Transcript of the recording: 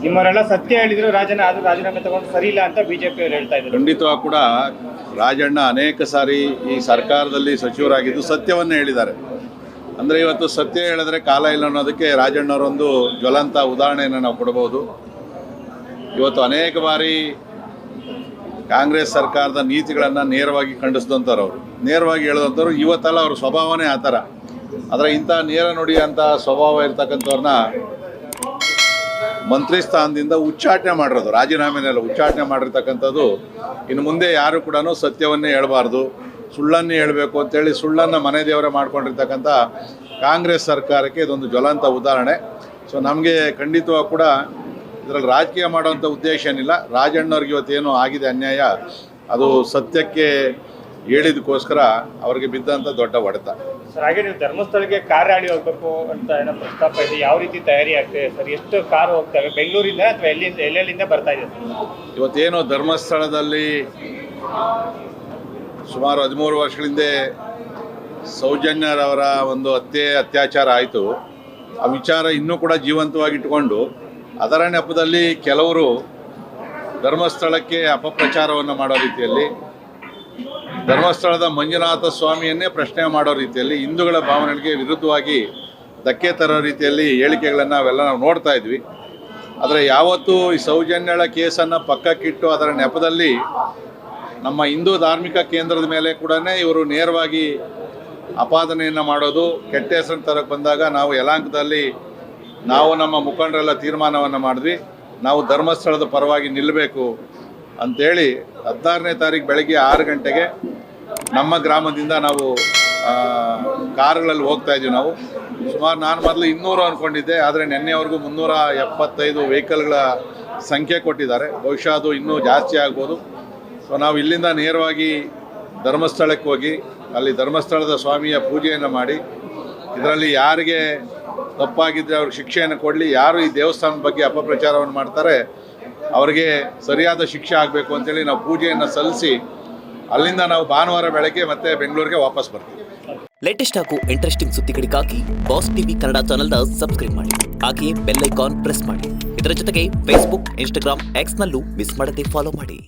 ನಿಮ್ಮವರೆಲ್ಲ ಸತ್ಯ ಹೇಳಿದ್ರು ರಾಜನ ಅದು ರಾಜೀನಾಮೆ ತಗೊಂಡು ಸರಿ ಇಲ್ಲ ಅಂತ ಬಿಜೆಪಿ ಅವರು ಹೇಳ್ತಾ ಇದ್ದಾರೆ. ಖಂಡಿತವಾಗಿ ಕೂಡ ರಾಜಣ್ಣ ಅನೇಕ ಸಾರಿ ಈ ಸರ್ಕಾರದಲ್ಲಿ ಸಚಿವರಾಗಿದ್ದು ಸತ್ಯವನ್ನೇ ಹೇಳಿದ್ದಾರೆ. ಅಂದರೆ ಇವತ್ತು ಸತ್ಯ ಹೇಳಿದ್ರೆ ಕಾಲ ಇಲ್ಲ ಅನ್ನೋದಕ್ಕೆ ರಾಜಣ್ಣವರೊಂದು ಜ್ವಲಂತ ಉದಾಹರಣೆಯನ್ನು ನಾವು ಕೊಡಬಹುದು. ಇವತ್ತು ಅನೇಕ ಬಾರಿ ಕಾಂಗ್ರೆಸ್ ಸರ್ಕಾರದ ನೀತಿಗಳನ್ನು ನೇರವಾಗಿ ಖಂಡಿಸಿದಂಥವ್ರು, ಅವರು ನೇರವಾಗಿ ಹೇಳಿದಂಥವ್ರು. ಇವತ್ತಲ್ಲ ಅವ್ರ ಸ್ವಭಾವನೇ ಆ ಥರ. ಆದರೆ ಇಂಥ ನೇರ ನುಡಿಯಂಥ ಸ್ವಭಾವ ಇರ್ತಕ್ಕಂಥವ್ರನ್ನ ಮಂತ್ರಿ ಸ್ಥಾನದಿಂದ ಉಚ್ಚಾಟನೆ ಮಾಡಿರೋದು, ರಾಜೀನಾಮೆನೆಲ್ಲ ಉಚ್ಚಾಟನೆ ಮಾಡಿರ್ತಕ್ಕಂಥದ್ದು. ಇನ್ನು ಮುಂದೆ ಯಾರು ಕೂಡ ಸತ್ಯವನ್ನೇ ಹೇಳಬಾರ್ದು, ಸುಳ್ಳನ್ನೇ ಹೇಳಬೇಕು ಅಂತೇಳಿ ಸುಳ್ಳನ್ನು ಮನೆ ದೇವರೇ ಮಾಡ್ಕೊಂಡಿರ್ತಕ್ಕಂಥ ಕಾಂಗ್ರೆಸ್ ಸರ್ಕಾರಕ್ಕೆ ಇದೊಂದು ಜ್ವಲಂತ ಉದಾಹರಣೆ. ಸೊ ನಮಗೆ ಖಂಡಿತವಾಗಿ ಕೂಡ ಇದರಲ್ಲಿ ರಾಜಕೀಯ ಮಾಡುವಂಥ ಉದ್ದೇಶ ಏನಿಲ್ಲ. ರಾಜಣ್ಣವ್ರಿಗೆ ಇವತ್ತೇನು ಆಗಿದೆ ಅನ್ಯಾಯ, ಅದು ಸತ್ಯಕ್ಕೆ ಹೇಳಿದಕ್ಕೋಸ್ಕರ ಅವ್ರಿಗೆ ಬಿದ್ದಂಥ ದೊಡ್ಡ ಹೊಡೆತ. ಸರ್, ಹಾಗೆ ನೀವು ಧರ್ಮಸ್ಥಳಕ್ಕೆ ಕಾರ್ ರಾಡಿ ಹೋಗ್ಬೇಕು ಅಂತ ಏನೋ ಪ್ರಸ್ತಾಪ ಇದೆ. ಯಾವ ರೀತಿ ತಯಾರಿ ಆಗ್ತದೆ ಸರ್? ಎಷ್ಟು ಕಾರ್ ಹೋಗ್ತವೆ ಬೆಂಗಳೂರಿಂದ ಅಥವಾ ಎಲ್ಲೆಲ್ಲಿಂದ ಬರ್ತಾ ಇದೆ? ಇವತ್ತೇನು ಧರ್ಮಸ್ಥಳದಲ್ಲಿ ಸುಮಾರು 13 ವರ್ಷಗಳ ಹಿಂದೆ ಸೌಜನ್ಯರವರ ಒಂದು ಅತ್ಯಾಚಾರ ಆಯಿತು. ಆ ವಿಚಾರ ಇನ್ನೂ ಕೂಡ ಜೀವಂತವಾಗಿ ಇಟ್ಟುಕೊಂಡು ಅದರ ನೆಪದಲ್ಲಿ ಕೆಲವರು ಧರ್ಮಸ್ಥಳಕ್ಕೆ ಅಪಪ್ರಚಾರವನ್ನು ಮಾಡೋ ರೀತಿಯಲ್ಲಿ, ಧರ್ಮಸ್ಥಳದ ಮಂಜುನಾಥ ಸ್ವಾಮಿಯನ್ನೇ ಪ್ರಶ್ನೆ ಮಾಡೋ ರೀತಿಯಲ್ಲಿ, ಹಿಂದೂಗಳ ಭಾವನೆಗಳಿಗೆ ವಿರುದ್ಧವಾಗಿ ಧಕ್ಕೆ ತರೋ ರೀತಿಯಲ್ಲಿ ಹೇಳಿಕೆಗಳನ್ನು ಅವೆಲ್ಲ ನಾವು ನೋಡ್ತಾ ಇದ್ವಿ. ಆದರೆ ಯಾವತ್ತೂ ಈ ಸೌಜನ್ಯಳ ಕೇಸನ್ನು ಪಕ್ಕಕ್ಕಿಟ್ಟು ಅದರ ನೆಪದಲ್ಲಿ ನಮ್ಮ ಹಿಂದೂ ಧಾರ್ಮಿಕ ಕೇಂದ್ರದ ಮೇಲೆ ಕೂಡ ಇವರು ನೇರವಾಗಿ ಆಪಾದನೆಯನ್ನು ಮಾಡೋದು, ಕೆಟ್ಟ ಹೆಸರನ್ನು ತರಕ್ಕೆ ಬಂದಾಗ ನಾವು ಯಲಾಂಕದಲ್ಲಿ ನಾವು ನಮ್ಮ ಮುಖಂಡರೆಲ್ಲ ತೀರ್ಮಾನವನ್ನು ಮಾಡಿದ್ವಿ, ನಾವು ಧರ್ಮಸ್ಥಳದ ಪರವಾಗಿ ನಿಲ್ಲಬೇಕು ಅಂಥೇಳಿ 16ನೇ ತಾರೀಕು ಬೆಳಗ್ಗೆ 6 ಗಂಟೆಗೆ ನಮ್ಮ ಗ್ರಾಮದಿಂದ ನಾವು ಕಾರುಗಳಲ್ಲಿ ಹೋಗ್ತಾಯಿದ್ವಿ. ನಾವು ಸುಮಾರು ನಾನು ಮೊದಲು 200 ಅಂದ್ಕೊಂಡಿದ್ದೆ, ಆದರೆ ನಿನ್ನೆವರೆಗೂ 375 ವೆಹಿಕಲ್ಗಳ ಸಂಖ್ಯೆ ಕೊಟ್ಟಿದ್ದಾರೆ. ಬಹುಶಃ ಅದು ಇನ್ನೂ ಜಾಸ್ತಿ ಆಗ್ಬೋದು. ಸೊ ನಾವು ಇಲ್ಲಿಂದ ನೇರವಾಗಿ ಧರ್ಮಸ್ಥಳಕ್ಕೆ ಹೋಗಿ ಅಲ್ಲಿ ಧರ್ಮಸ್ಥಳದ ಸ್ವಾಮಿಯ ಪೂಜೆಯನ್ನು ಮಾಡಿ, ಇದರಲ್ಲಿ ಯಾರಿಗೆ ತಪ್ಪಾಗಿದ್ದರೆ ಅವ್ರಿಗೆ ಶಿಕ್ಷೆಯನ್ನು ಕೊಡಲಿ, ಯಾರು ಈ ದೇವಸ್ಥಾನದ ಬಗ್ಗೆ ಅಪಪ್ರಚಾರವನ್ನು ಮಾಡ್ತಾರೆ ಅವರಿಗೆ ಸರಿಯಾದ ಶಿಕ್ಷೆ ಆಗಬೇಕು ಅಂತೇಳಿ ನಾವು ಪೂಜೆಯನ್ನು ಸಲ್ಲಿಸಿ ಅಲ್ಲಿಂದ ನಾವು ಭಾನುವಾರ ಬೆಳಗ್ಗೆ ಮತ್ತೆ ಬೆಂಗಳೂರಿಗೆ ವಾಪಸ್ ಬರ್ತೀವಿ. ಲೇಟೆಸ್ಟ್ ಹಾಗೂ ಇಂಟ್ರೆಸ್ಟಿಂಗ್ ಸುದ್ದಿಗಳಿಗಾಗಿ ಬಾಸ್ ಟಿವಿ ಕನ್ನಡ ಚಾನೆಲ್ನ ಸಬ್ಸ್ಕ್ರೈಬ್ ಮಾಡಿ. ಹಾಗೆಯೇ ಬೆಲ್ ಐಕಾನ್ ಪ್ರೆಸ್ ಮಾಡಿ. ಇದರ ಜೊತೆಗೆ ಫೇಸ್ಬುಕ್, ಇನ್ಸ್ಟಾಗ್ರಾಮ್, ಎಕ್ಸ್ನಲ್ಲೂ ಮಿಸ್ ಮಾಡದೆ ಫಾಲೋ ಮಾಡಿ.